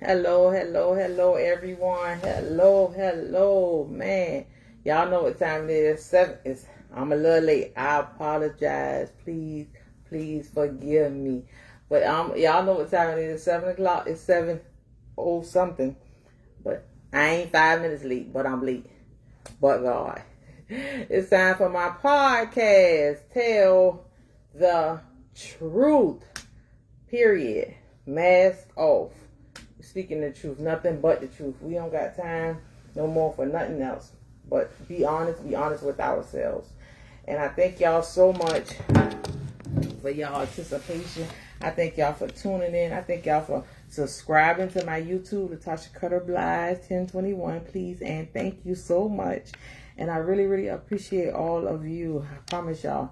Hello, hello, hello, everyone. Hello, man. Y'all know what time it is. I'm a little late. I apologize. Please forgive me. But y'all know what time it is. 7 o'clock. It's 7 something. But I ain't 5 minutes late. But I'm late. But God, it's time for my podcast. Tell the truth. Period. Mask off. Speaking the truth, nothing but the truth. We don't got time no more for nothing else. But be honest with ourselves. And I thank y'all so much for y'all anticipation. I thank y'all for tuning in. I thank y'all for subscribing to my YouTube, Latasha Cutter-Blige 1021. Please and thank you so much. And I really appreciate all of you. I promise y'all,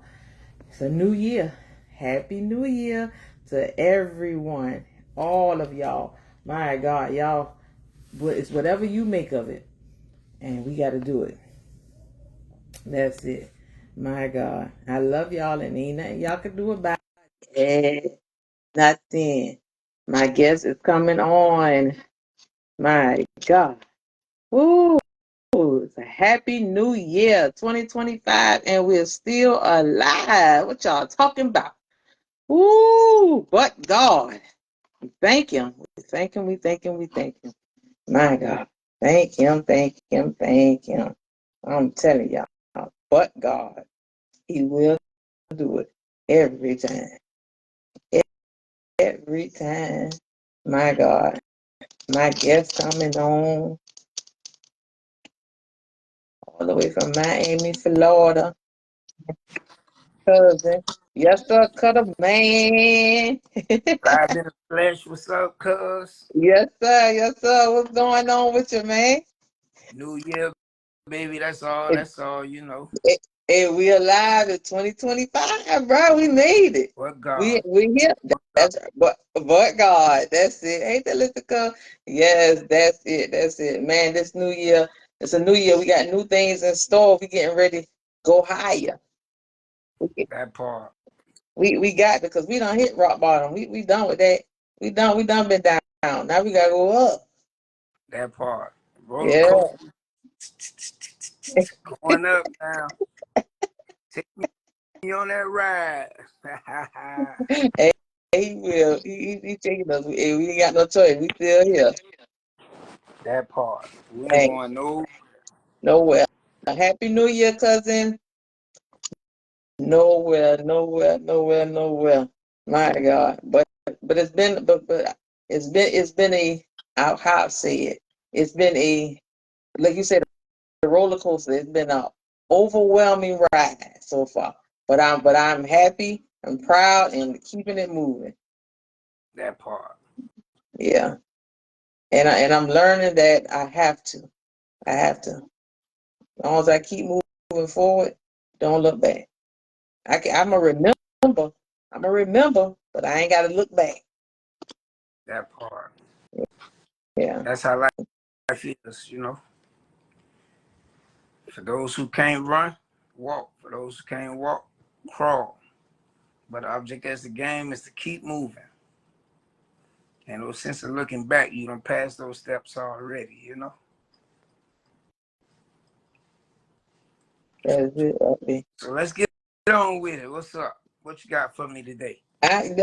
it's a new year. Happy New Year to everyone, all of y'all. My God, y'all, it's whatever you make of it. And we got to do it. That's it. My God. I love y'all and ain't nothing y'all can do about it. Nothing. My guest is coming on. My God. Woo. It's a happy new year, 2025, and we're still alive. What y'all talking about? Woo. But God. Thank him. We thank him. My God. Thank him. I'm telling y'all. But God. He will do it every time. Every time. My God. My guest coming on all the way from Miami, Florida. Cousin. Yes, sir, Cutter man. Live in the flesh. What's up, cuz? Yes, sir. What's going on with you, man? New year, baby. That's all. It, That's all. You know. we alive in 2025, bro. We made it. What We God? we here. What God? That's but God. That's it. Ain't that Lithica? Yes, that's it. Man, this new year, it's a new year. We got new things in store. We getting ready to go higher. That part. We got, because we done hit rock bottom. We done with that. We done been down. Now we gotta go up. That part. Roller Yeah. coaster. Going up now. Take me on that ride. Hey, he will. He taking us. Hey, we ain't got no choice. We still here. That part. We ain't Hey, going no. nowhere. Happy New Year, cousin. Nowhere. My God. But it's been a, how I say it. It's been a, like you said, a roller coaster. It's been a overwhelming ride so far. But I'm happy. I'm proud and keeping it moving. That part. Yeah. And I'm learning that I have to. I have to. As long as I keep moving forward, don't look back. I'm gonna remember. I'm gonna remember, but I ain't gotta look back. That part. Yeah. That's how life is. You know. For those who can't run, walk. For those who can't walk, crawl. But the object as the game is to keep moving. And no sense of looking back. You done passed those steps already, you know? That's it. Okay. So let's get on with it. What's up? What you got for me today? Man,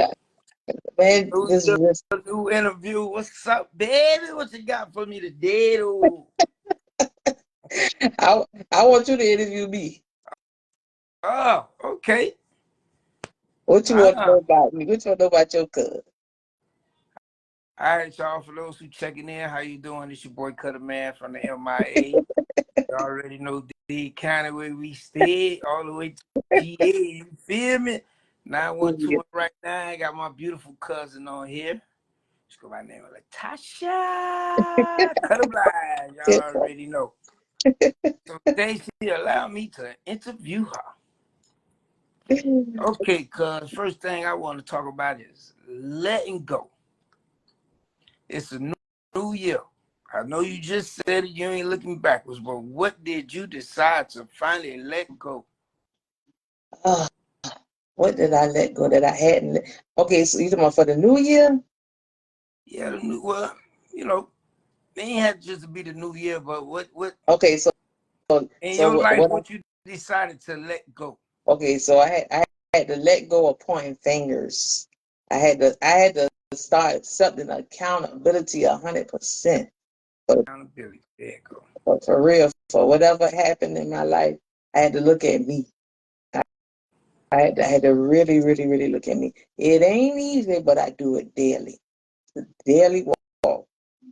New this year, is just, new interview. What's up, baby? What you got for me today, though? I I want you to interview me. Oh, okay. What you want to know Ah. about me? What you want to know about your cousin? All right, y'all. For those who checking in, how you doing? It's your boy Cutter Man from the MIA. You already know the county where we stay, all the way to GA. You feel me? 912 right now. I got my beautiful cousin on here. Let's go by the name of Latasha Cutter-Blige. Y'all already know. So today she allowed me to interview her. Okay, cuz first thing I want to talk about is letting go. It's a new year. I know you just said it, you ain't looking backwards, but what did you decide to finally let go? Oh, what did I let go that I hadn't? Okay, so you talking about for the new year? Yeah, the new well, you know, it ain't have to just be the new year, but what Okay, so in so your life, what? what you decided to let go? Okay, so I had to let go of pointing fingers. I had to start accepting accountability 100%. Accountability. There you go. For real, for whatever happened in my life, I had to look at me. I had to really, really, really look at me. It ain't easy, but I do it daily. Daily walk.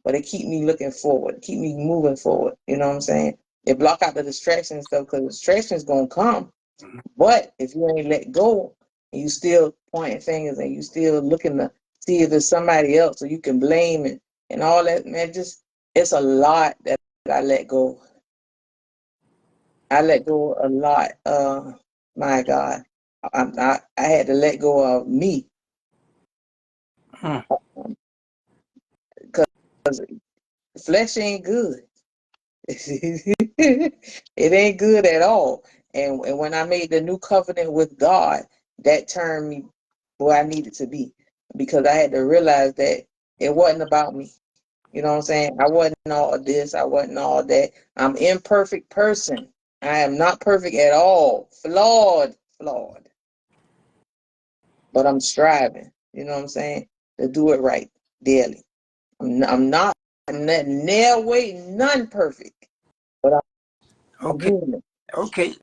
But it keep me looking forward, keep me moving forward. You know what I'm saying? It block out the distraction stuff because distraction's gonna come. Mhm. But if you ain't let go and you still pointing fingers and you still looking to see if there's somebody else so you can blame and all that, man, just it's a lot that I let go. I let go a lot. My God, I had to let go of me Hmm. because flesh ain't good. It ain't good at all. And when I made the new covenant with God, that turned me where I needed to be because I had to realize that it wasn't about me. You know what I'm saying? I wasn't all of this. I wasn't all that. I'm imperfect person. I am not perfect at all. Flawed. But I'm striving. You know what I'm saying? To do it right daily. I'm not nail weight, none perfect. But I'm Okay. human. Okay.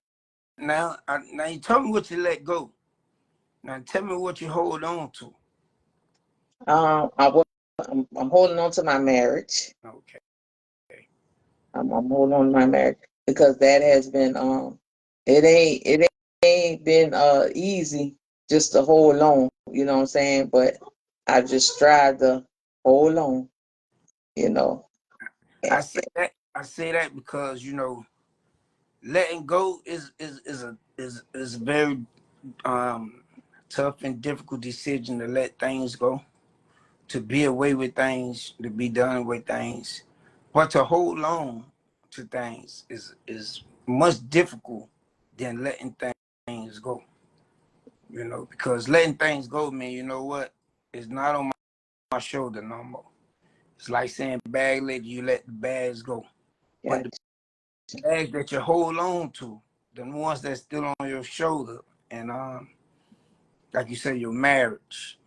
Now you told me what you let go. Now tell me what you hold on to. Um, I, wa- I'm holding on to my marriage. Okay. I'm holding on to my marriage because that has been it ain't been easy just to hold on. You know what I'm saying? But I just strive to hold on. You know. I say that. I say that because letting go is a very tough and difficult decision to let things go, to be away with things, to be done with things, but to hold on to things is much difficult than letting things go. Because letting things go, man, you know what? It's not on my shoulder no more. It's like saying bag lady, you let the bags go. But Yeah. the bags that you hold on to, the ones that's still on your shoulder, and like you said, your marriage,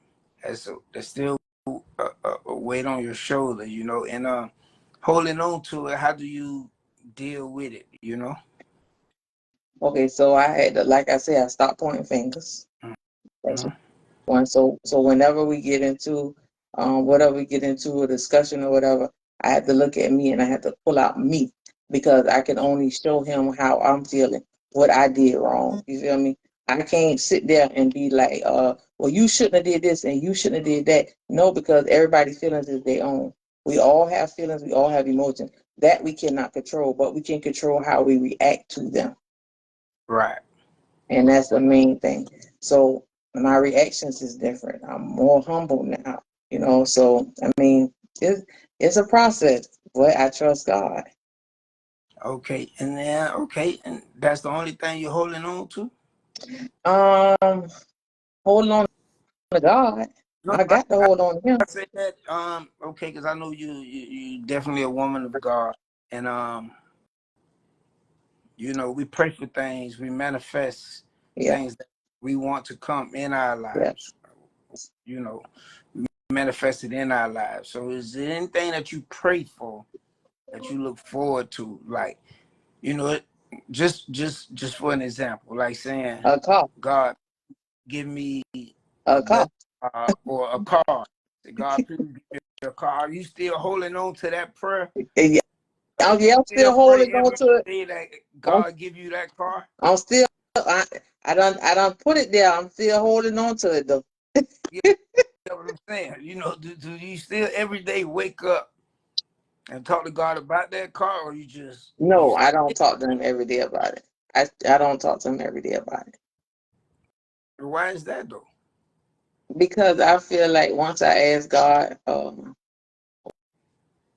that's still a weight on your shoulder, and holding on to it. How do you deal with it? Okay. So I had to, like I said, I stopped pointing fingers. That's Mhm. one. So whenever we get into whatever we get into a discussion or whatever, I have to look at me and I have to pull out me because I can only show him how I'm feeling, what I did wrong. You feel me? I can't sit there and be like, well, you shouldn't have did this and you shouldn't have did that. No, because everybody's feelings is their own. We all have feelings, we all have emotions. That we cannot control, but we can control how we react to them. Right. And that's the main thing. So my reactions is different. I'm more humble now, So I mean, it's a process, but I trust God. Okay. And then and that's the only thing you're holding on to. Um, Holding on to God. No, I got to hold on to Him. I say that okay, because I know you definitely a woman of God, and we pray for things, we manifest Yeah, things that we want to come in our yeah. lives, you know, manifested in our lives. So is there anything that you pray for that you look forward to, like you know, it- just for an example, like saying, A car, God, give me a a car. better or a car. Say, God, please give me a car. Are you still holding on to that prayer? Yeah, yeah, I'm Still still holding pray on every to it. day that I'm, God give you that car? I'm still. I don't put it there. I'm still holding on to it though. Yeah, you know what I'm saying. Do you still every day wake up and talk to God about that car, or you No, I don't talk to Him every day about it. I don't talk to Him every day about it. why is that though? Because I feel like once I ask God,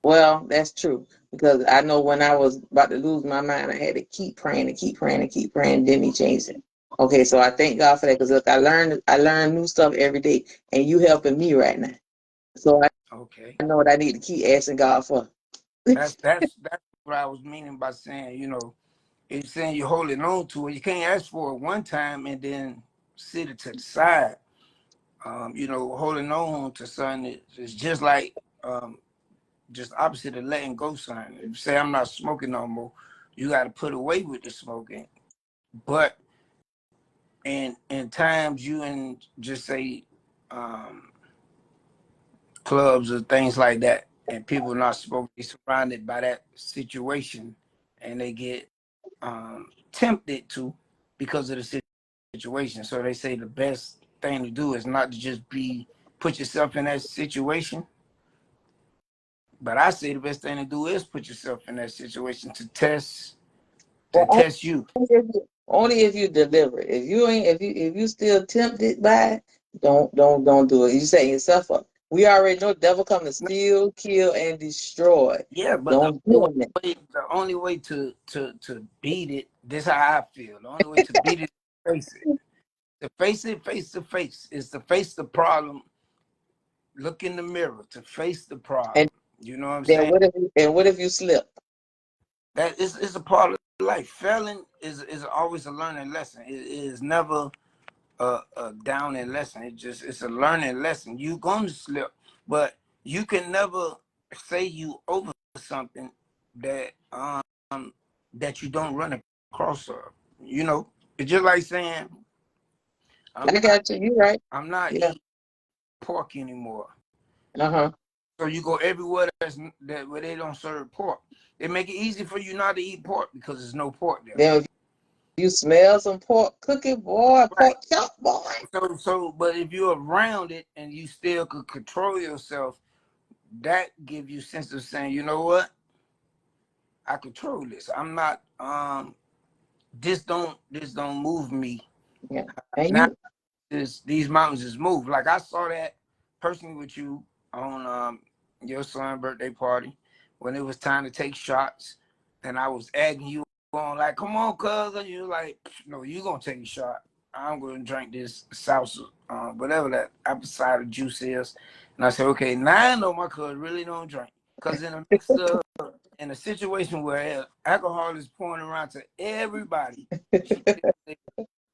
well, that's true. Because I know when I was about to lose my mind, I had to keep praying and keep praying and keep praying. Then He changed it. Okay, so I thank God for that. Because look, I learn new stuff every day, and you helping me right now. So Okay. I know what I need to keep asking God for. That's what I was meaning by saying, it's saying you're holding on to it. You can't ask for it one time and then sit it to the side. Holding on to something is just like just opposite of letting go something. If you say I'm not smoking no more, you got to put away with the smoking. But in times you and just say clubs or things like that, and people not smoking, they surrounded by that situation, and they get tempted to because of the situation. So they say the best thing to do is not to just put yourself in that situation. But I say the best thing to do is put yourself in that situation to test Well, you. only if you deliver. If you still tempted by it, don't do it. You setting yourself up. We already know the devil come to steal, kill, and destroy. Yeah, but Don't do it. the only way to beat it, this is how I feel. The only way to beat it is face it. To face it face to face is to face the problem. Look in the mirror to face the problem. And You know what I'm then saying? what if you slip? That is a part of life. Failing is always a learning lesson. It is never a downing lesson. It's a learning lesson. You gonna slip, but you can never say you over something that that you don't run across of. It's just like saying I'm I not got you. You right. I'm not Yeah. eating pork anymore. Uh-huh. So you go everywhere where they don't serve pork. They make it easy for you not to eat pork because there's no pork there. Then if you smell some pork cooking, boy, Right. pork chop, boy. But if you're around it and you still could control yourself, that give you sense of saying, you know what, I control this. I'm not this don't move me. Yeah. And Now you these mountains is moved. Like I saw that personally with you on your son's birthday party when it was time to take shots, and I was egging you on like, come on, cousin. You like, no, you gonna take a shot. I'm gonna drink this salsa, whatever that apple cider juice is. And I said, okay, now I know my cousin really don't drink. Cause in a situation where alcohol is pouring around to everybody, she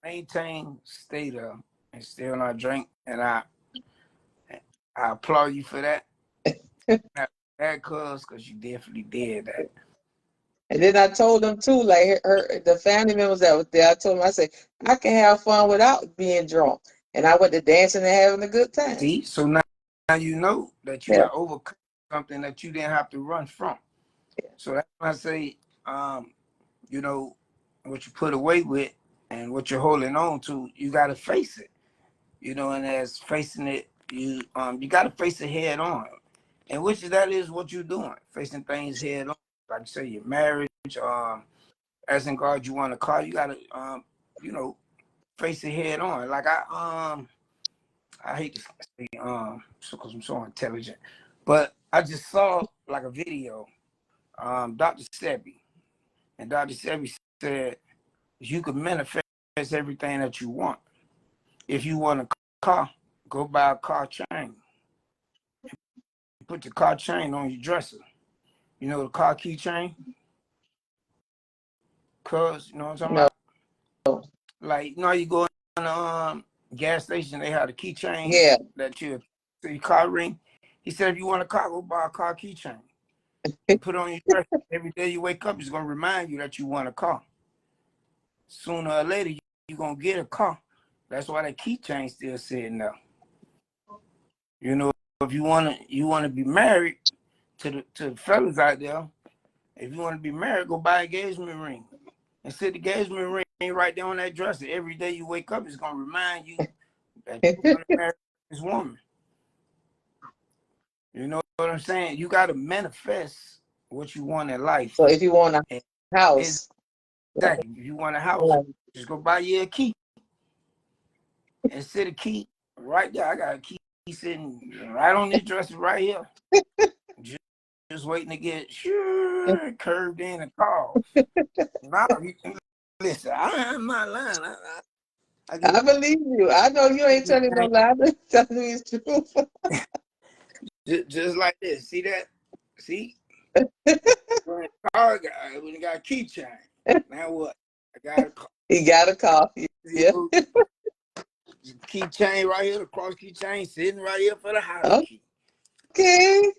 maintain, stay there, and still not drink. And I applaud you for that. That cause you definitely did that. and then I told them too, like the family members that was there, I told them, I said, I can have fun without being drunk. And I went to dancing and having a good time. See, so now you know that you Yeah. done overcome something that you didn't have to run from. So that's why I say, you know, what you put away with and what you're holding on to, you got to face it. And as facing it, you got to face it head on. And which that is what you're doing, facing things head on. Like you say, your marriage, asking God you want a car, you got to, you know, face it head on. Like I hate to say, because I'm so intelligent, but I just saw like a video, Dr. Sebi, and Dr. Sebi said you can manifest everything that you want. If you want a car, go buy a car chain. Put the car chain on your dresser. You know the car key chain? Cuz, you know what I'm talking No. about? Like, you go in the gas station, they have the keychains Yeah. that you so your car ring. He said if you want a car, go buy a car keychain and put it on your dresser. Every day you wake up, it's gonna remind you that you want a car. Sooner or later, you're gonna get a car. That's why that keychain still sitting there. If you wanna be married to the fellas out there, if you wanna be married, go buy an engagement ring. And sit the engagement ring right there on that dresser. Every day you wake up, it's gonna remind you that you want to marry this woman. You know what I'm saying? You got to manifest what you want in life. So if you want a And house, exactly. If you want a house, like, just go buy you a key and sit a key right there. I got a key sitting right on this dresser right here. Just waiting to get curved in and called. Now, listen, I'm not lying. I get I believe you. I know you ain't telling no everything. lie. I'm telling you the truth. Just like this. See that? See? When car guy, when he got a keychain. Now what? I got a car. He got a coffee. Yeah. Keychain right here, the cross keychain sitting right here for the house key. Okay.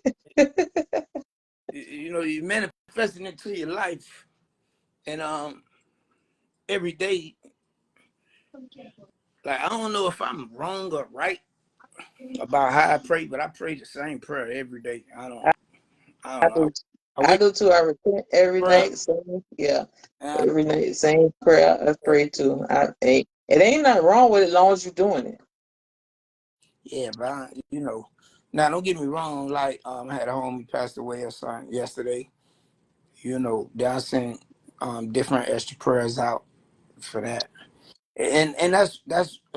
You know, you're manifesting into your life, and every day. Like, I don't know if I'm wrong or right about how I pray, but I pray the same prayer every day. I don't I know. do. I I wake do too. I repent every up, night. Same, yeah. and Every night, same prayer. I pray too. It ain't nothing wrong with it as long as you're doing it. yeah, but you know, now don't get me wrong. Like, I had a homie passed away or something yesterday. You know, I sent different extra prayers out for that, and that's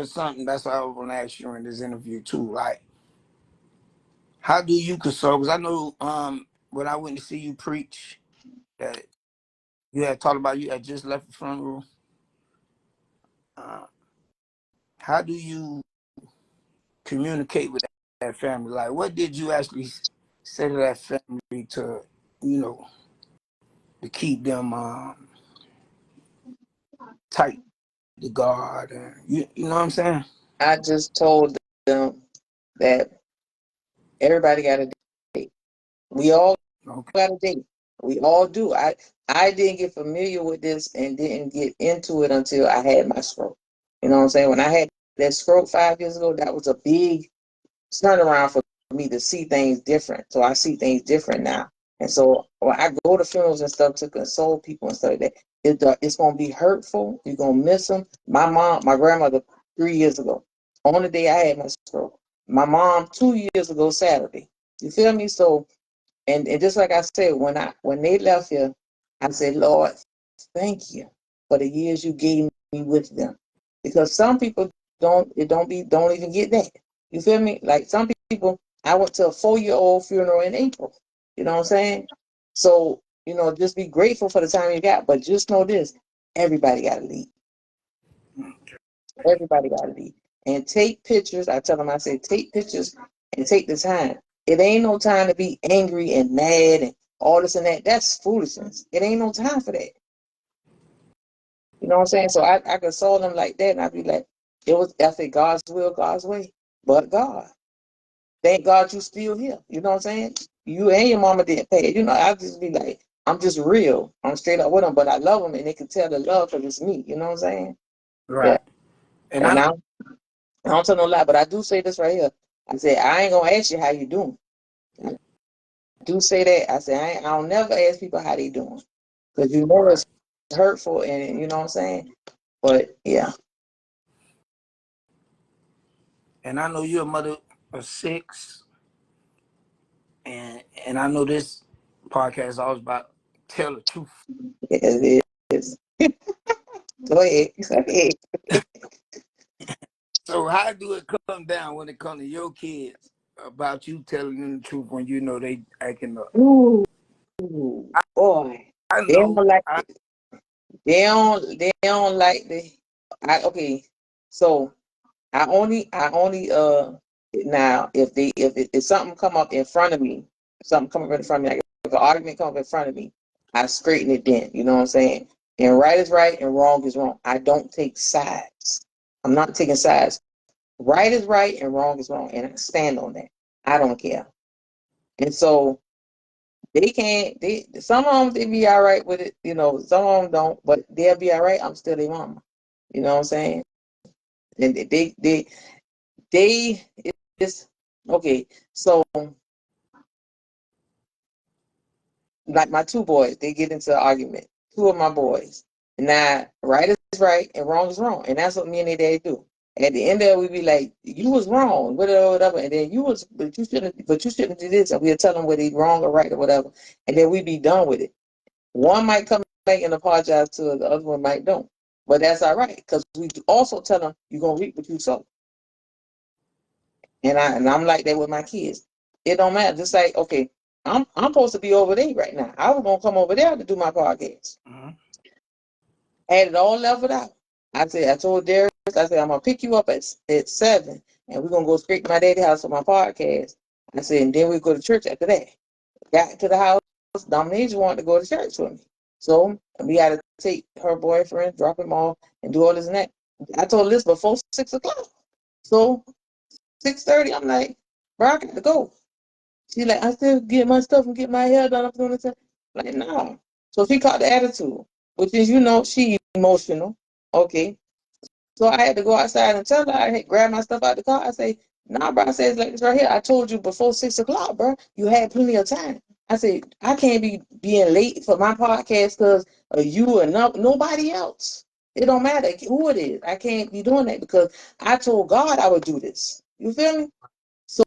something that's what I was gonna ask you in this interview too. Like, how do you console? Because I know when I went to see you preach that you had talked about you had just left the funeral. Uh, how do you communicate with that family? Like, what did you actually say to that family to, you know, to keep them tight to God? And you know what I'm saying? I just told them that everybody got a date. We all Okay. got a date. We all do. I didn't get familiar with this and didn't get into it until I had my stroke. You know what I'm saying? When I had that stroke 5 years ago, that was a big turnaround for me to see things different. So I see things different now. And so when I go to funerals and stuff to console people and stuff like that, it's going to be hurtful. You're going to miss them. My grandmother, 3 years ago, on the day I had my stroke. My mom, 2 years ago, Saturday. You feel me? So, and just like I said, when they left here, I said, Lord, thank you for the years you gave me with them. Because some people don't even get that. You feel me? Like some people, I went to a 4-year-old funeral in April. You know what I'm saying? So, just be grateful for the time you got, but just know this, everybody got to leave. Everybody got to leave. And take pictures. I tell them, I say, take pictures and take the time. It ain't no time to be angry and mad and all this and that. That's foolishness. It ain't no time for that. You know what I'm saying? So I console them like that, and I'd be like, I say God's will, God's way, but God. Thank God you still here. You know what I'm saying? You and your mama didn't pay it. I just be like, I'm just real. I'm straight up with them, but I love them, and they can tell the love because it's me. You know what I'm saying? Yeah. Right. And And I don't tell no lie, but I do say this right here. I say, I ain't going to ask you how you doing. I do say that. I say, I'll never ask people how they doing because right. it's hurtful, and you know what I'm saying? But, yeah. And I know you're a mother of 6, and I know this podcast is always about tell the truth. It is. Go ahead. Go ahead. So how do it come down when it comes to your kids about you telling them the truth when you know they acting up? Ooh, boy. I They don't know. like it. They don't like okay. So I only now if something come up in front of me, something come up in front of me, like if an argument come up in front of me, I straighten it then. You know what I'm saying? And right is right and wrong is wrong. I don't take sides. I'm not taking sides. Right is right and wrong is wrong, and I stand on that. I don't care. And so they can't. Some of them they be all right with it. Some of them don't, but they'll be all right. I'm still their mama. You know what I'm saying? And they it's okay. So like my two boys, they get into an argument. Two of my boys. Now, right is right and wrong is wrong. And that's what me and their dad do. At the end of it, we be like, you was wrong, whatever, whatever. And then but you shouldn't do this. And we'll tell them whether he's wrong or right or whatever. And then we be done with it. One might come back and apologize to the other one might don't. But that's all right. Because we also tell them you're gonna reap what you sow. And I'm like that with my kids. It don't matter. Just like, okay, I'm supposed to be over there right now. I was gonna come over there to do my podcast. Mm-hmm. Had it all leveled out. I told Darius, I said, I'm gonna pick you up at 7 and we're gonna go straight to my daddy's house for my podcast. I said, and then we go to church after that. Got to the house, Dominasia wanted to go to church with me. So we had to take her boyfriend, drop him off, and do all this and that. I told Liz before 6 o'clock. So 6:30, I'm like, bro, I got to go. She like, I still get my stuff and get my hair done. I'm doing this. Like, no. So she caught the attitude, which is, she emotional. Okay. So I had to go outside and tell her, I had grabbed my stuff out the car. I say, nah, bro. I said, it's like this right here. I told you before 6 o'clock, bro. You had plenty of time. I said, I can't be being late for my podcast because of you and nobody else. It don't matter who it is. I can't be doing that because I told God I would do this. You feel me? So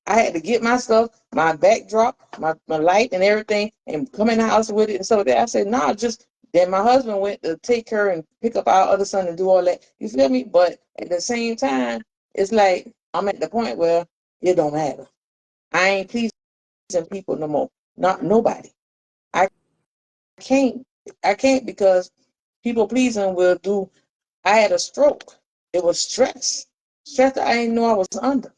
I had to get my stuff, my backdrop, my light and everything, and come in the house with it and stuff like that. I said, nah, just then my husband went to take her and pick up our other son and do all that. You feel me? But at the same time, it's like I'm at the point where it don't matter. I ain't pleasing people no more. Not nobody. I can't. I can't because people pleasing will do. I had a stroke. It was stress. Stress that I didn't know I was under.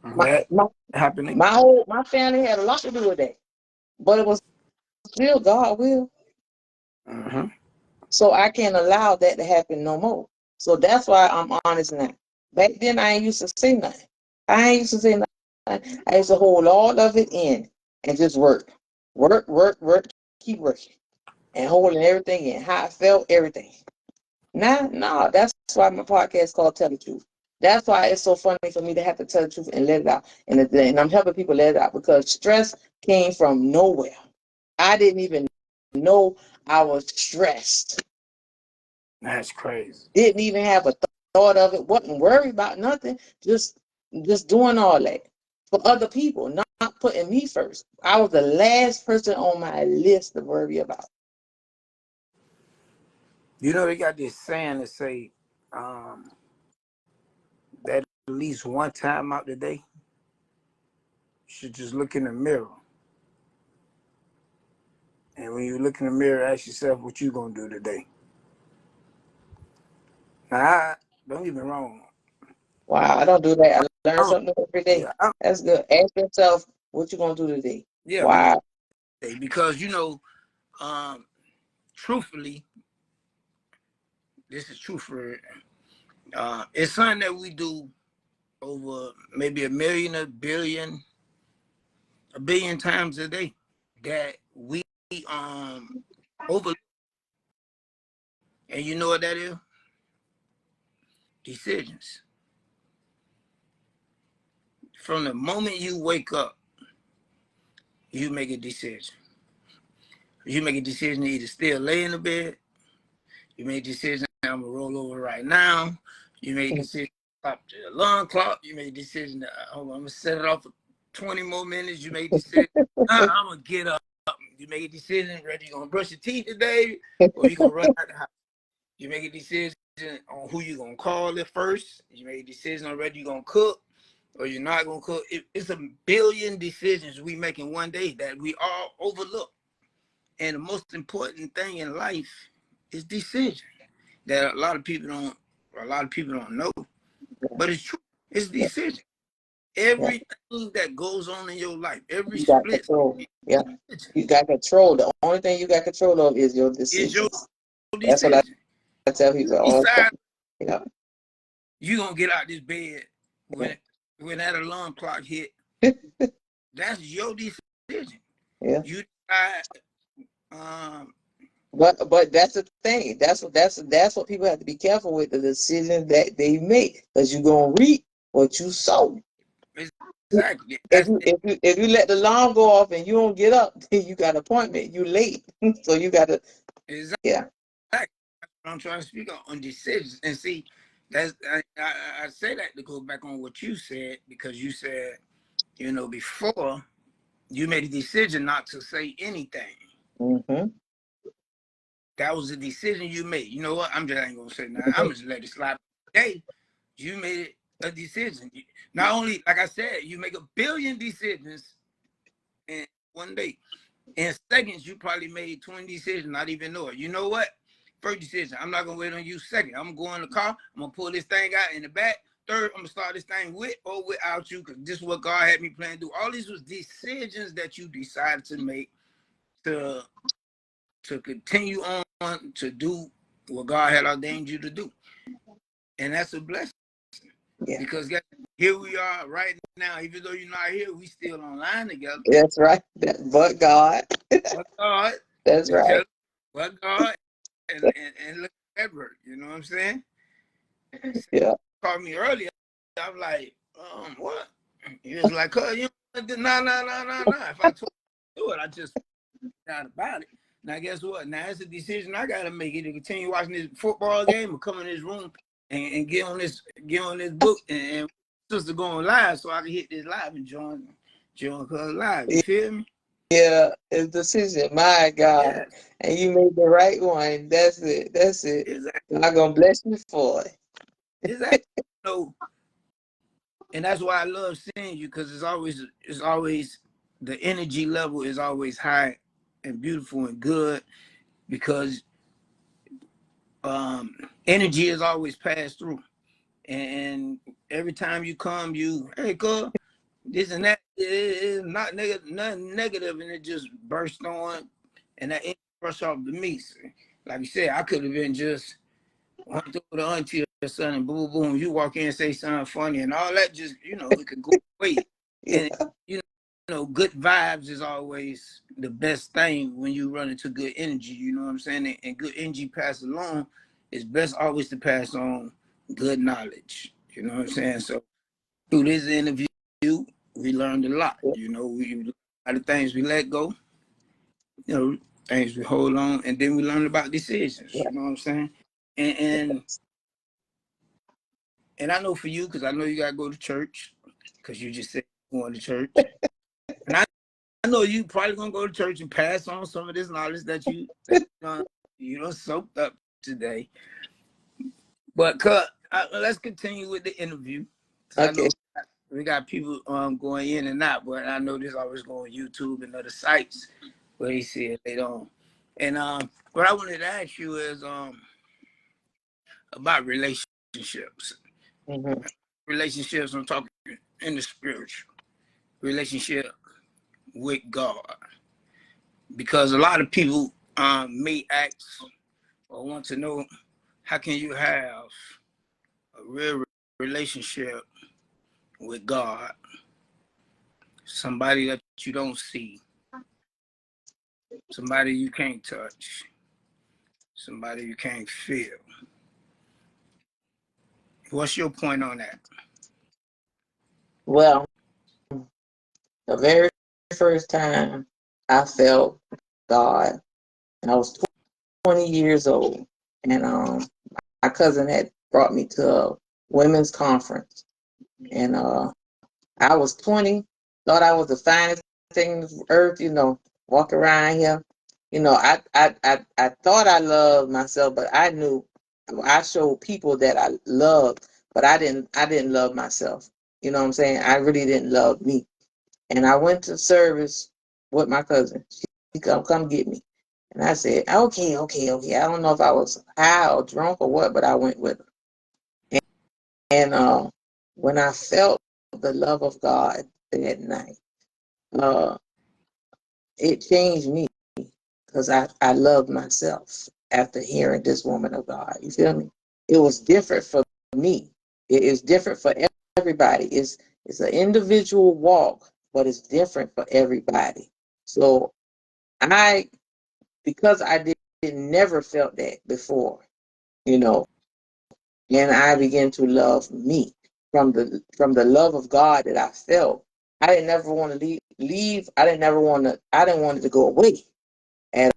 My That my happening. my family had a lot to do with that. But it was still God will. Mm-hmm. So I can't allow that to happen no more. So that's why I'm honest now. Back then I ain't used to say nothing. I ain't used to say nothing. I used to hold all of it in and just work. Work, work, work, keep working. And holding everything in. How I felt, everything. Nah, no, that's why my podcast is called Tell the Truth. That's why it's so funny for me to have to tell the truth and let it out. And I'm helping people let it out because stress came from nowhere. I didn't even know I was stressed. That's crazy. Didn't even have a thought of it. Wasn't worried about nothing. Just doing all that for other people, not putting me first. I was the last person on my list to worry about. You know, they got this saying that say that at least one time out the day, you should just look in the mirror. And when you look in the mirror, ask yourself what you gonna do today. Now, don't get me wrong. Wow, I don't do that. I learn something every day. Yeah, That's good. Ask yourself what you gonna do today. yeah, Wow. because truthfully, this is true for it's something that we do over maybe a billion times a day that we over. And you know what that is? Decisions. From the moment you wake up, you make a decision. You make a decision to either still lay in the bed. You make a decision, I'm gonna roll over right now. You make a decision to stop the alarm clock. You make a decision that I'm gonna set it off for 20 more minutes. You make a decision, I'm gonna get up. You make a decision whether you're gonna brush your teeth today or you're gonna run out the house. You make a decision on who you're gonna call at first. You make a decision on whether you're gonna cook or you're not gonna cook. It's a billion decisions we make in one day that we all overlook. And the most important thing in life is decision that a lot of people don't know. But it's true. It's Yeah, decision. yeah. Everything that goes on in your life, every You got split control. Yeah. You got control. The only thing you got control of is your is your decisions. That's what decision. I tell people You all the decide time. Yeah. you gonna get out this bed when that alarm clock hit. That's your decision. Yeah. You decide. Um, But that's the thing. That's what people have to be careful with the decision that they make, because you're gonna reap what you sow. exactly. If That's you it. if you let the alarm go off and you don't get up, then you got an appointment. You late, so you got to. Exactly. Yeah. That's what I'm trying to speak on decisions. And see, I say that to go back on what you said, because you said, before you made a decision not to say anything. Mm-hmm. That was a decision you made. You know what? I'm just ain't gonna say nothing. I'm just let it slide. Hey, you made a decision. Not only, like I said, you make a billion decisions in one day. In seconds, you probably made 20 decisions, not even know it. You know what? First decision, I'm not gonna wait on you. Second, I'm gonna go in the car. I'm gonna pull this thing out in the back. third, I'm gonna start this thing with or without you, because this is what God had me plan to do. All these was decisions that you decided to make to continue on to do what God had ordained you to do. And that's a blessing. Yeah. Because here we are right now. Even though you're not here, we still online together. That's right. But God. But God, That's right. But God, and look at that work. You know what I'm saying? Yeah. Called me earlier. I'm like, what? He was like, you no. If I told you to do it, I just found out about it. Now guess what? Now it's a decision I gotta make, either continue watching this football game or come in this room and get on this book and sister going live so I can hit this live and join her live. You feel me? Yeah, it's a decision. My God. Yeah, And you made the right one. That's it. That's it. exactly. God gonna bless you for it. Exactly. So, and that's why I love seeing you, because it's always the energy level is always high and beautiful and good, because energy is always passed through. And every time you come, hey, girl, this and that is not negative, nothing negative, and it just burst on, and that energy rush off the me. Like you said, I could have been just went through the auntie or something, and boom, boom, you walk in and say something funny, and all that just, it could go away. Yeah. And good vibes is always the best thing when you run into good energy. You know what I'm saying? And good energy passed along is best always to pass on good knowledge. You know what I'm saying? So through this interview, we learned a lot. We a lot of things we let go, things we hold on, and then we learned about decisions. You know what I'm saying? And I know for you, because I know you gotta go to church, because you just said you're going to church, and I know you probably gonna go to church and pass on some of this knowledge that you done soaked up today. But let's continue with the interview, because I Okay. know we got people going in and out, but I know this always go on YouTube and other sites where they see it, they don't. And what I wanted to ask you is about relationships. Mm-hmm. Relationships, I'm talking in the spiritual relationship with God, because a lot of people may ask or want to know, how can you have a real relationship with God, somebody that you don't see, somebody you can't touch, somebody you can't feel? What's your point on that? Well, the very first time I felt God, and I was 20 years old, and my cousin had brought me to a women's conference, and I was 20, thought I was the finest thing on earth, walk around here. I thought I loved myself, but I knew I showed people that I loved, but I didn't love myself. You know what I'm saying? I really didn't love me. And I went to service with my cousin. She come get me. And I said, okay, okay, okay. I don't know if I was high or drunk or what, but I went with her. And when I felt the love of God that night, uh, it changed me, because I loved myself after hearing this woman of God. You feel me? It was different for me. It is different for everybody. It's an individual walk, but it's different for everybody. So I, because I didn't never felt that before, you know, and I began to love me from the love of God that I felt. I didn't never want to leave. I didn't want it to go away at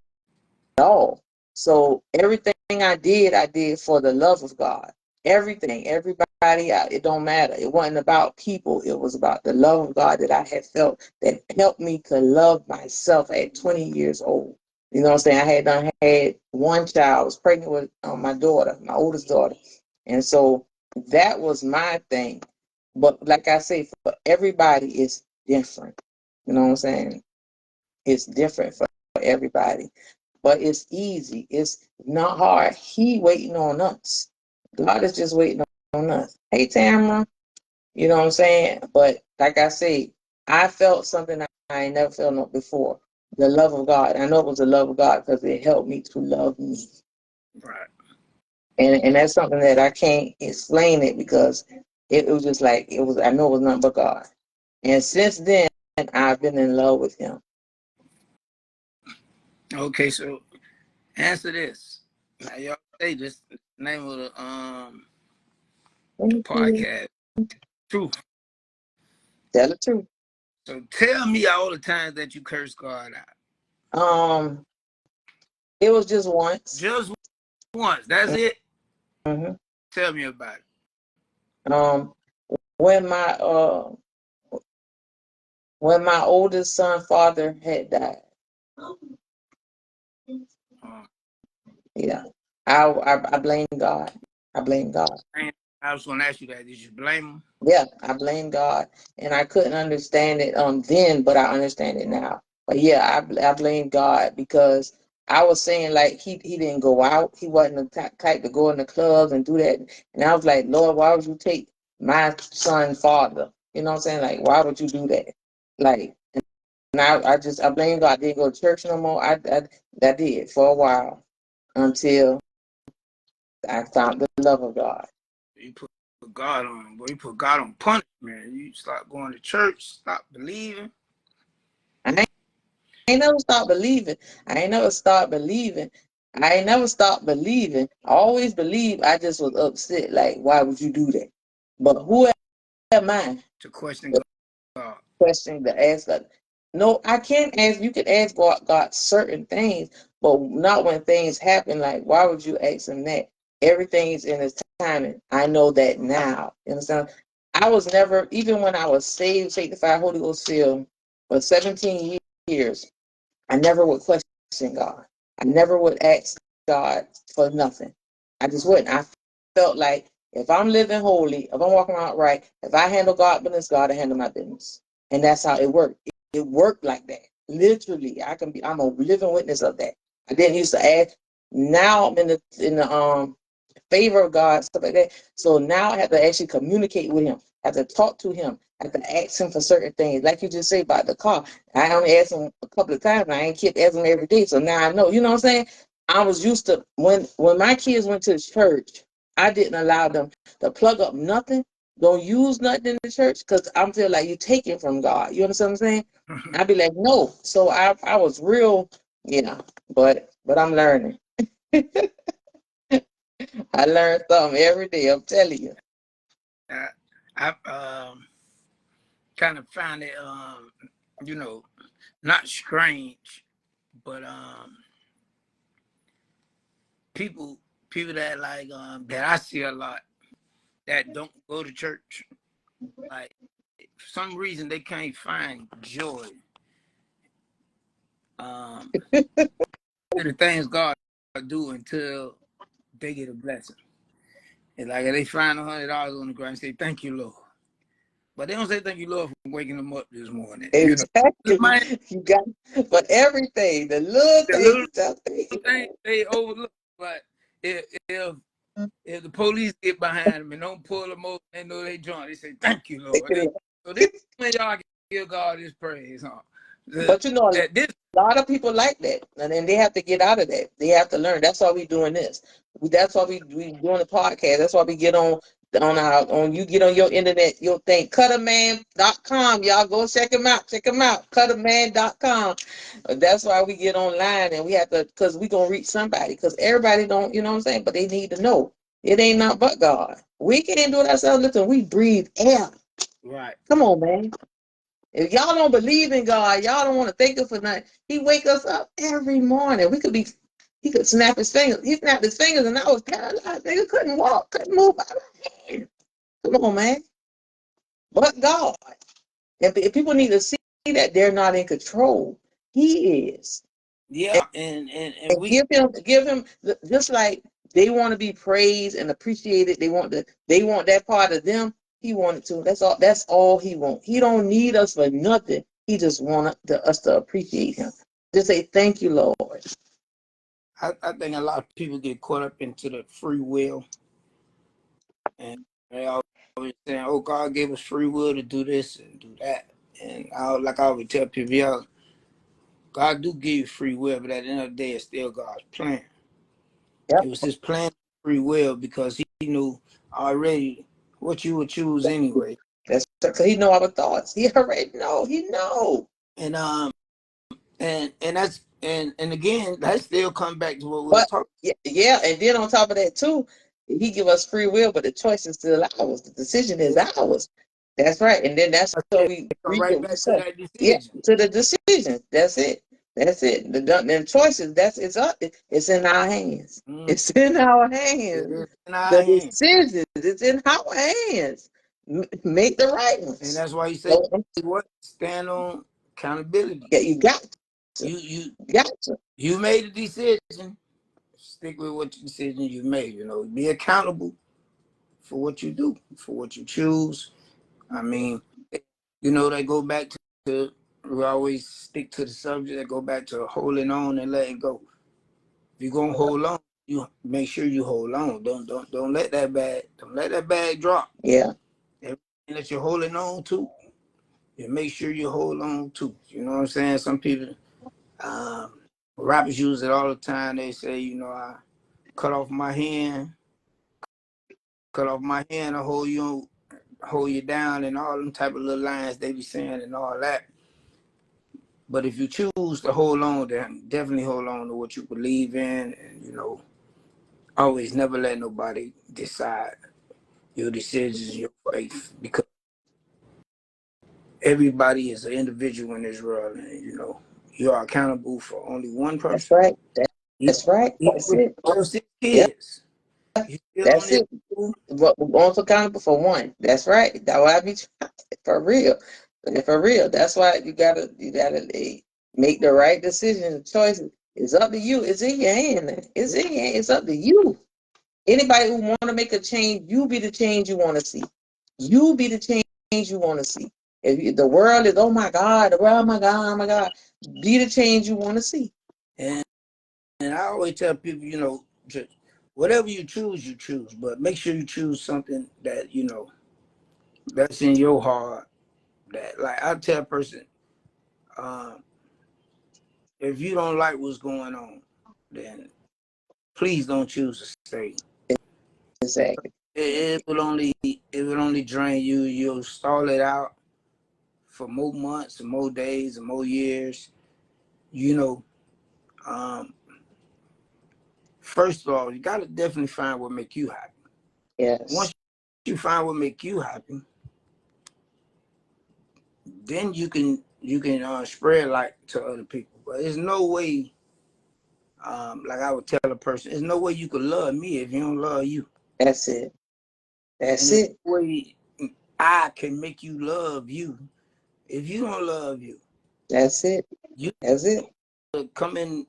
all. So everything I did for the love of God. Everything, everybody, it don't matter. It wasn't about people. It was about the love of God that I had felt that helped me to love myself at 20 years old. You know what I'm saying? I had one child. I was pregnant with my daughter, my oldest daughter. And so that was my thing. But like I say, for everybody, it's different. You know what I'm saying? It's different for everybody. But it's easy. It's not hard. He waiting on us. God is just waiting on us. Hey, Tamara. You know what I'm saying? But like I say, I felt something I ain't never felt no before. The love of God. I know it was the love of God because it helped me to love me. Right. And that's something that I can't explain it because it was just like it was. I know it was nothing but God. And since then, I've been in love with Him. Okay, so answer this. Now y'all say this name of the podcast. Truth. Tell the truth. So tell me all the times that you curse God out. It was just once. Just once. That's it. Mm-hmm. Tell me about it. When my oldest son father had died. Yeah, I blame God. I blame God. I was going to ask you that. Did you blame him? Yeah, I blame God, and I couldn't understand it then, but I understand it now. But yeah, I blame God because I was saying like he didn't go out. He wasn't the type to go in the clubs and do that. And I was like, Lord, why would you take my son's father? You know what I'm saying? Like, why would you do that? Like, and I blame God. I didn't go to church no more. I did for a while until I found the love of God. You put God on, boy. You put God on punishment. You stop going to church, stop believing. I ain't never stopped believing. I ain't never stopped believing. I ain't never stopped believing. I always believe. I just was upset. Like, why would you do that? But who am I To question God. questioning to ask God? No, I can't ask. You can ask God certain things, but not when things happen. Like, why would you ask Him that? Everything is in His timing. I know that now. You understand? I was never, even when I was saved, sanctified, Holy Ghost filled, for 17 years. I never would question God. I never would ask God for nothing. I just wouldn't. I felt like if I'm living holy, if I'm walking out right, if I handle God business, God will handle my business. And that's how it worked. It worked like that. Literally, I'm a living witness of that. I didn't used to ask. Now I'm in the favor of God, stuff like that. So now I have to actually communicate with Him. I have to talk to Him. I have to ask Him for certain things. Like you just say about the car. I only asked Him a couple of times. And I ain't kept asking Him every day. So now I know. You know what I'm saying? I was used to when my kids went to church, I didn't allow them to plug up nothing. Don't use nothing in the church because I feel like you're taking from God. You understand what I'm saying? I'd be like, no. So I was real, but I'm learning. I learn something every day. I'm telling you. I kind of find it, not strange, but people that like that I see a lot that don't go to church, like for some reason they can't find joy in the things God do until they get a blessing. It's like they find $100 on the ground and say, "Thank you, Lord." But they don't say thank you, Lord, for waking them up this morning. Exactly. Man, You got but everything, the little the little things. things they overlook. But if the police get behind them and don't pull them over, they know they drunk. They say, "Thank you, Lord." So this when y'all can give God His praise, huh? But This a lot of people like that, and then they have to get out of that. They have to learn. That's why we doing this. That's why we doing the podcast. That's why we get on you get on your internet, your thing, Cutterman.com. Y'all go check him out. Check him out, Cutterman.com. That's why we get online and we have to, because we gonna reach somebody. Because everybody don't, you know what I'm saying? But they need to know it ain't not but God. We can't do it ourselves. Listen, we breathe air. right. Come on, man. If y'all don't believe in God, y'all don't want to thank Him for nothing. He wake us up every morning. He could snap his fingers. He snapped his fingers and I was paralyzed. Nigga couldn't walk, couldn't move my hand. Come on, man. But God. If people need to see that they're not in control, He is. Yeah, and And give him just like they want to be praised and appreciated. They want that part of them. He wanted to. That's all he wants. He don't need us for nothing. He just wanted us to appreciate him. Just say thank you, Lord. I think a lot of people get caught up into the free will, and They always saying, "Oh, God gave us free will to do this and do that." And like I always tell people, yeah, God do give you free will, but at the end of the day, it's still God's plan. Yep. It was His plan, free will, because He knew already what you would choose anyway. That's because He know our thoughts. He already know. He know. And that's and again, that still come back to what we was But talking. yeah, and then on top of that too, He give us free will, but the choice is still ours. The decision is ours. That's right. And then that's so we Come reap right what we back to sow. that Yeah, decision. to the decision. That's it. That's it. The choices. It's up. It's in our hands. Mm, It's in our it hands. is in our The hands, decisions. It's in our hands. Make the right and ones. that's why you say So, what stand on accountability. yeah, you got to. You Got to. you made a decision. Stick with what decision you made. Be accountable for what you do, for what you choose. I mean, they go back to we always stick to the subject. They go back to holding on and letting go. If you're gonna hold on, you make sure you hold on. Don't let that bag drop. Yeah. Everything that you're holding on to, you make sure you hold on to. You know what I'm saying? Some people, rappers use it all the time. They say, I cut off my hand, and hold you down, and all them type of little lines they be saying and all that. But if you choose to hold on, then definitely hold on to what you believe in, and always never let nobody decide your decisions, your faith, because everybody is an individual in this world, and you are accountable for only one That's person. right. Even That's right. That's with it. your 6 Yeah. kids, you still That's only it. But we're only accountable for one. That's right. That's why I be trying for real. For real. That's why you gotta make the right decision. The choice is up to you. It's in your hand. It's in your hand. It's up to you. Anybody who want to make a change, you be the change you want to see. You be the change you want to see. The world is, oh my God, the world, oh my God, oh my God. Be the change you want to see. and I always tell people, just whatever you choose, but make sure you choose something that that's in your heart. That, like, I tell a person, um, if you don't like what's going on, then please don't choose to stay. Exactly. It will only drain you. You'll stall it out for more months and more days and more years. You know, um, First of all, you gotta definitely find what make you happy. Yes. Once you find what make you happy, then you can spread light to other people. But there's no way, like I would tell a person, there's no way you could love me if you don't love you, That's it. and That's there's it. no way I can make you love you if you don't love you. That's it. You That's it. come in,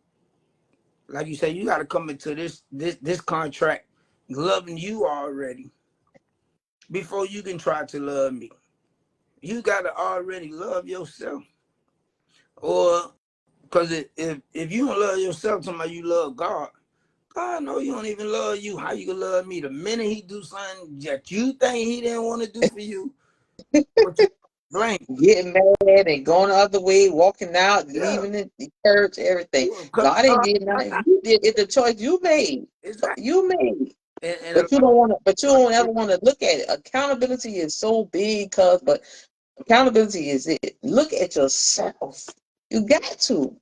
like you say, you got to come into this contract loving you already before you can try to love me. You got to already love yourself, or because if you don't love yourself, somebody you love God. God know you don't even love you. How you can love me? The minute He do something that you think He didn't want to do for you, what you blame? Getting mad and going the other way, walking out, Yeah, leaving the church, everything. you gonna cut God me ain't off did right nothing. now. You did it. The choice you made. Exactly. You made. And a But you don't want to. But you don't ever want to look at it. Accountability is so big, but accountability is it. Look at yourself. You got to.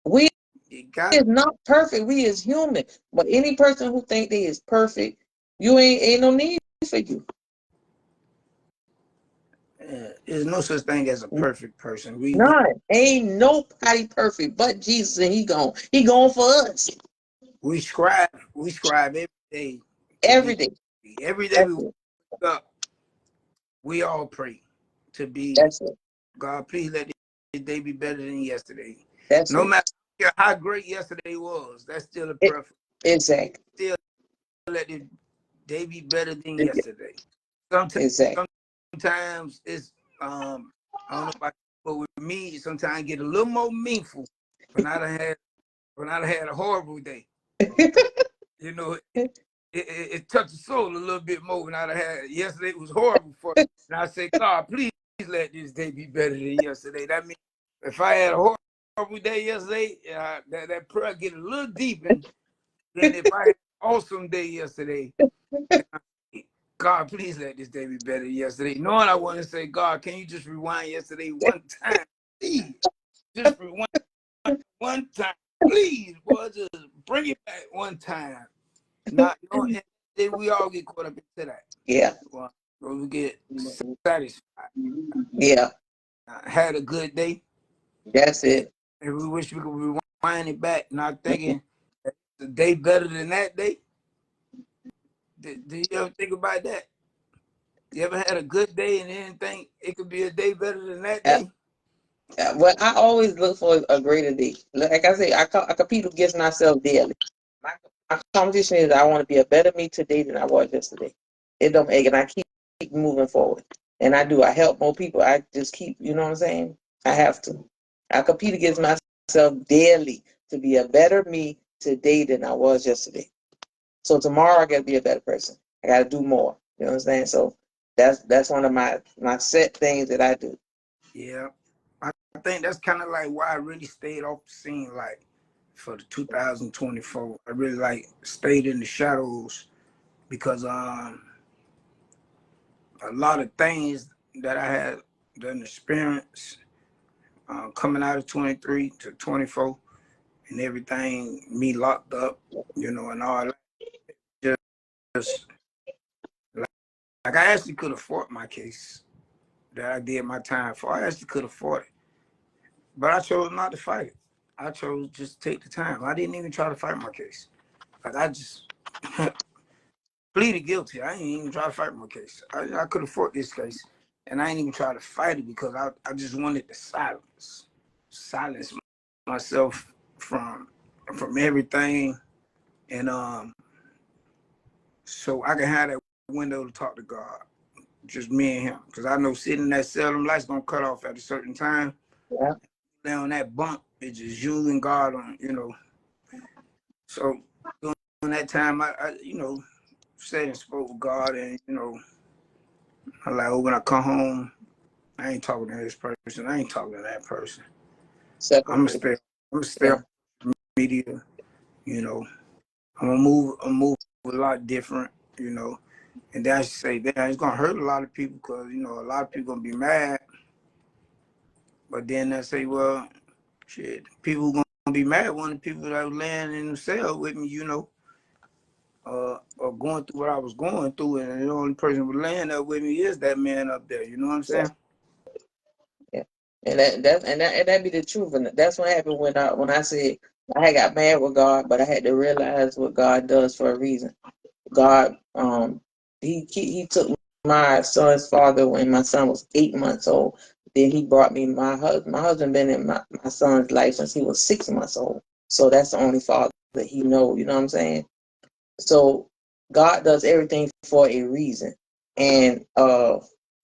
We you got is not perfect. We is human. But any person who think they is perfect, you ain't no need for you. there's no such thing as a perfect person. We None. Ain't nobody perfect but Jesus, and He gone for us we strive every day to every be. day. Every day That's we wake it. up, we all pray to be. That's it. God, please let this day be better than yesterday. That's No it. matter how great yesterday was, that's still a it preference. exactly. Still let the day be better than yesterday. Sometimes, Exactly. sometimes it's I don't know about you, but with me, sometimes it get a little more meaningful when I done had a horrible day. You know, it touched the soul a little bit more than I had. Yesterday was horrible for me. And I said, God, please let this day be better than yesterday. That means if I had a horrible day yesterday, that prayer get a little deeper than if I had an awesome day yesterday. God, please let this day be better than yesterday. Knowing I want to say, God, can you just rewind yesterday one time? Please, just rewind one time. Please, boy, just bring it back one time. Not knowing that we all get caught up into that. Yeah. Well, we get satisfied. Yeah. I had a good day. That's it. And we wish we could rewind it back, not thinking that the day better than that day. Do you ever think about that? You ever had a good day and then think it could be a day better than that day? Well, I always look for a greater day. Like I say, I compete against myself daily. My competition is I want to be a better me today than I was yesterday. It don't make, and I keep moving forward. And I do. I help more people. I just keep, you know what I'm saying? I have to. I compete against myself daily to be a better me today than I was yesterday. So tomorrow I got to be a better person. I got to do more. You know what I'm saying? So that's one of my set things that I do. Yeah. I think that's kind of like why I really stayed off the scene, like for the 2024. I really like stayed in the shadows because a lot of things that I had done experience coming out of 23 to 24 and everything, me locked up, and all that. Just like I actually could afford my case that I did my time for. I actually could afford it, but I chose not to fight it. I chose just to take the time. I didn't even try to fight my case. Like I just pleaded guilty. I ain't even try to fight my case. I could afford this case, and I ain't even try to fight it because I just wanted to silence myself from everything, and so I can have that window to talk to God, just me and him, because I know sitting in that cell, them lights gonna cut off at a certain time. Yeah. Down on that bunk, it's just you and God on, So during that time, I said and spoke with God, and I like, oh, when I come home, I ain't talking to this person. I ain't talking to that person. I'm gonna stay off media. I'm gonna move a lot different. And then I say, then it's gonna hurt a lot of people because a lot of people gonna be mad. But then I say, well, shit, people gonna be mad when the people that was laying in the cell with me, or going through what I was going through, and the only person who was laying there with me is that man up there. You know what I'm saying? Yeah. And that be the truth. And that's what happened when I said I had got mad with God, but I had to realize what God does for a reason. God, he took my son's father when my son was 8 months old. Then he brought me my husband. My husband been in my son's life since he was 6 months old. So that's the only father that he know. You know what I'm saying? So God does everything for a reason. And come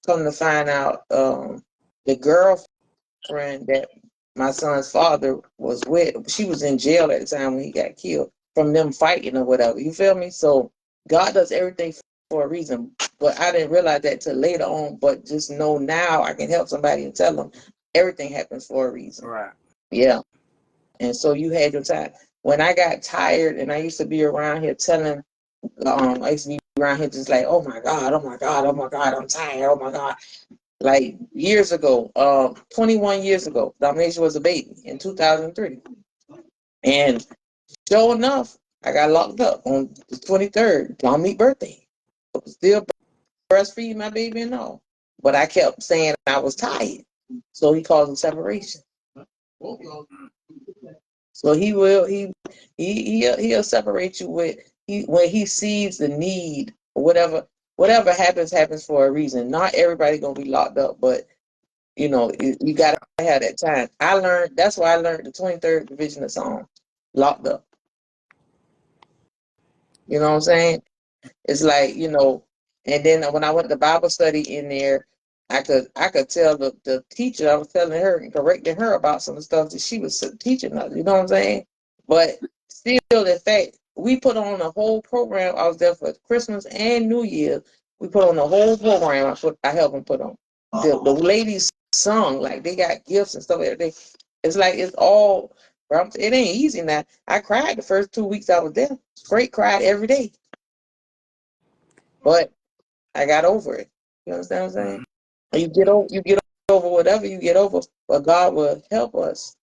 to find out, the girlfriend that my son's father was with, she was in jail at the time when he got killed from them fighting or whatever. You feel me? So God does everything for a reason. But I didn't realize that till later on. But just know now I can help somebody and tell them everything happens for a reason. Right. Yeah. And so you had your time. When I got tired and I used to be around here telling, I used to be around here just like, oh my God, oh my God, oh my God, I'm tired, oh my God. Like years ago, 21 years ago, Dalmatia was a baby in 2003. And sure enough, I got locked up on the 23rd, Dominique's birthday. Still breastfeeding my baby and all. But I kept saying I was tired. So he calls it separation. So he'll separate you when he sees the need, or whatever happens for a reason. Not everybody gonna be locked up, but you gotta have that time. That's why I learned the 23rd division of Psalm, locked up. You know what I'm saying? It's like, and then when I went to Bible study in there, I could tell the teacher, I was telling her and correcting her about some stuff that she was teaching us, you know what I'm saying? But still, in fact, we put on a whole program. I was there for Christmas and New Year. We put on a whole program. I helped them put on. The ladies sung, like they got gifts and stuff. It's like it's all. It ain't easy now. I cried the first 2 weeks I was there. Straight cried every day. But I got over it. You understand what I'm saying? You get over whatever you get over, but God will help us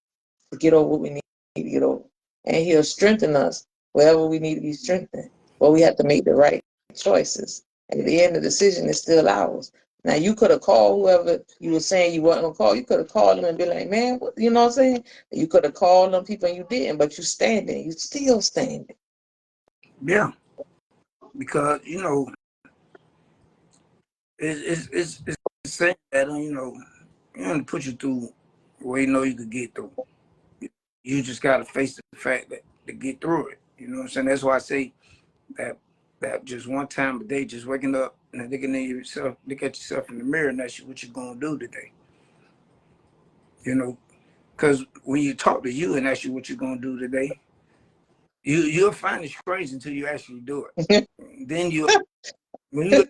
to get over what we need to get over. And he'll strengthen us wherever we need to be strengthened. But we have to make the right choices. At the end, the decision is still ours. Now, you could have called whoever you were saying you weren't going to call. You could have called them and be like, man, what, you know what I'm saying? You could have called them people and you didn't, but you standing. You still standing. Yeah. Because, it's saying that, you don't put you through where you know you could get through. You just got to face the fact that to get through it. You know what I'm saying? That's why I say that just one time a day, just waking up and looking at yourself, look at yourself in the mirror and ask you what you're going to do today. Because when you talk to you and ask you what you're going to do today, you'll find it crazy until you actually do it. Then when you look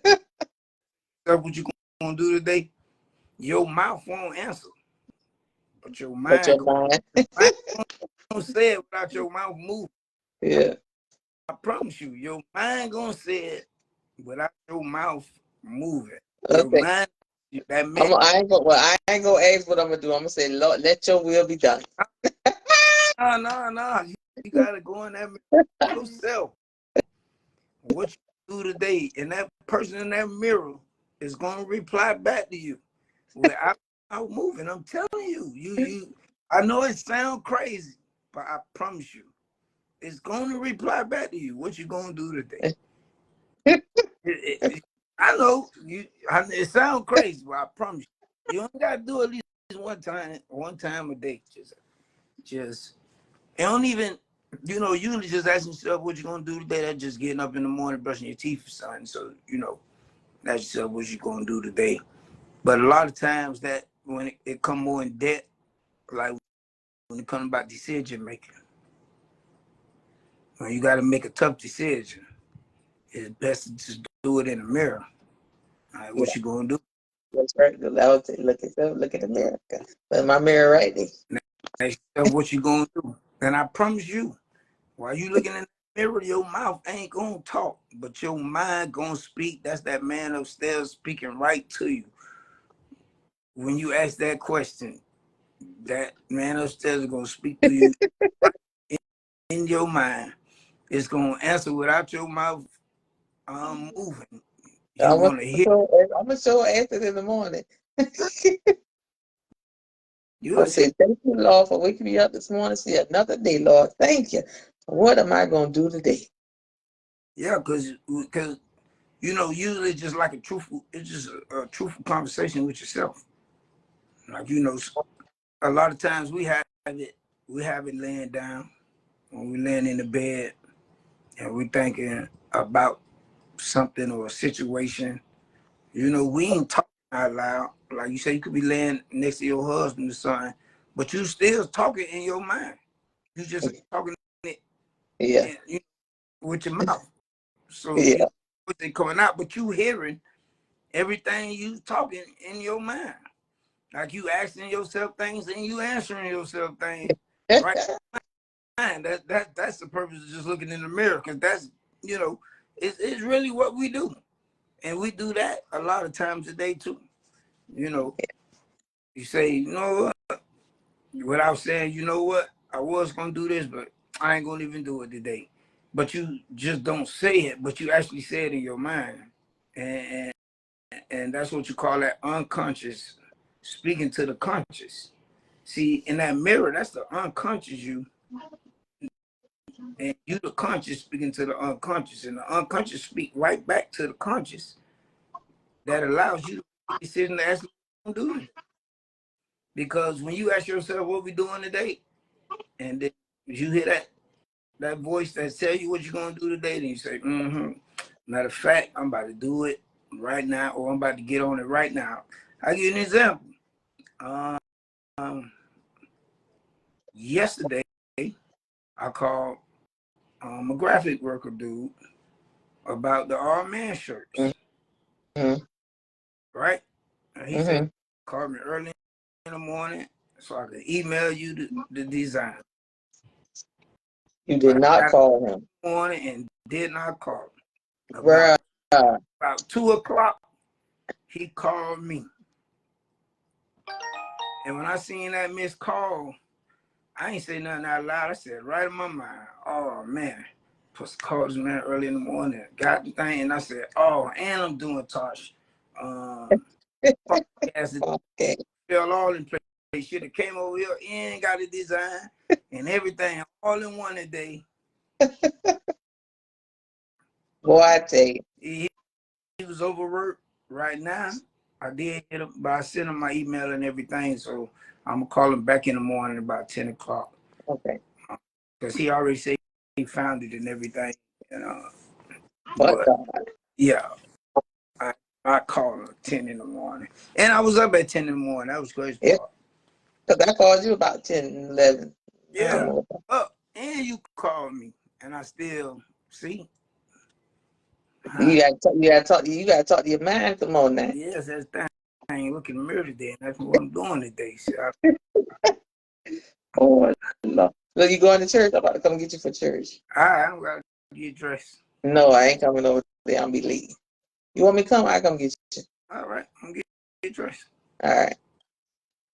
at what you're going to do today, your mouth won't answer, but your But mind your mind. gonna say it without your mouth moving. Yeah. I promise you, your mind gonna say it without your mouth moving. Your Okay. mind, that man. I ain't gonna ask what I'm gonna do. I'm gonna say, Lord, let your will be done. No. You gotta go in there yourself. What you do today, and that person in that mirror is gonna reply back to you without moving. I'm telling you. I know it sounds crazy, but I promise you, it's gonna reply back to you. What you gonna do today? I know it sounds crazy, but I promise you only gotta do at least one time a day. Just it don't even, usually just asking yourself what you gonna do today. That's just getting up in the morning, brushing your teeth or something. So ask yourself what you gonna do today. But a lot of times that when it come more in depth, like when it comes about decision making, when you gotta make a tough decision, it's best to just do it in the mirror. All right, what you gonna do? That's right. Look at the mirror. That's my mirror right there. Ask yourself what you gonna do. And I promise you, while you looking in the mirror, your mouth ain't gonna talk, but your mind gonna speak. That's that man upstairs speaking right to you. When you ask that question, that man upstairs is gonna speak to you right in your mind. It's gonna answer without your mouth moving. You're gonna hear. I'm gonna show answer in the morning. You'll I'm see. saying, thank you, Lord, for waking me up this morning. See another day, Lord. Thank you. What am I gonna do today? Yeah, because usually it's just like it's just a truthful conversation with yourself. Like a lot of times we have it laying down when we laying in the bed and we thinking about something or a situation. We ain't talking out loud. Like you say, you could be laying next to your husband or something, but you still talking in your mind. You just talking it Yeah. with your mouth. So Yeah. what's it coming out, but you hearing everything you talking in your mind. Like you asking yourself things and you answering yourself things right. That's the purpose of just looking in the mirror, because that's it's really what we do, and we do that a lot of times a day too. You say without saying what, I was gonna do this, but I ain't gonna even do it today. But you just don't say it, but you actually say it in your mind, and and that's what you call that unconscious speaking to the conscious. See, in that mirror, that's the unconscious you. And you the conscious speaking to the unconscious, and the unconscious speak right back to the conscious. That allows you to make a decision to ask what to do. Because when you ask yourself what we doing today, and then you hear that voice that tell you what you're gonna do today, then you say, Matter of fact, I'm about to do it right now, or I'm about to get on it right now. I'll give you an example. Yesterday, I called a graphic worker dude about the all man shirts, Mm-hmm. right? And he said, Mm-hmm. call me early in the morning so I could email you the design. You But did I not got up call him. in the morning and did not call him. Bruh. About 2 o'clock, he called me. And when I seen that missed call, I ain't say nothing out loud. I said right in my mind, oh man, supposed to call this man early in the morning. Got the thing, and I said, oh, and I'm doing Tosh. Podcast Okay. fell all in place. Should have came over here and got a design and everything all in one today. Boy, I tell you. He was overworked right now. I did hit him, but I sent him my email and everything. So I'm gonna call him back in the morning about 10 o'clock. Okay. Because he already said he found it and everything. You know. But But yeah, I called him at 10 in the morning. And I was up at 10 in the morning. That was the crazy yeah, part. because I called you about 10, 11. Yeah. Up. And you called me. And I still see. You gotta talk to your man. Come on now. Yes, that's thing. I ain't look in the mirror today, and that's what I'm doing today. So Oh Lord. Look, you going to church? I'm about to come get you for church. I don't gotta get dressed. No, I ain't coming over there. I'll be late. You want me to come? I come get you. All right, I'm gonna get dressed. All right.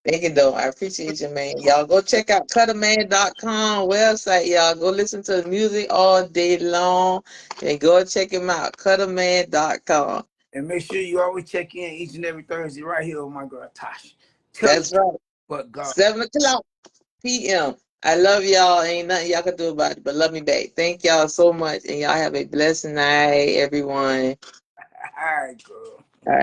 Thank you, though. I appreciate you, man. Y'all go check out Cutter-Blige.com website. Y'all go listen to the music all day long and go check him out. Cutter-Blige.com. And make sure you always check in each and every Thursday right here with my girl Tosh. Tell That's the truth, right. but God. 7 o'clock p.m. I love y'all. Ain't nothing y'all can do about it, but love me back. Thank y'all so much. And y'all have a blessed night, everyone. All right, girl. All right.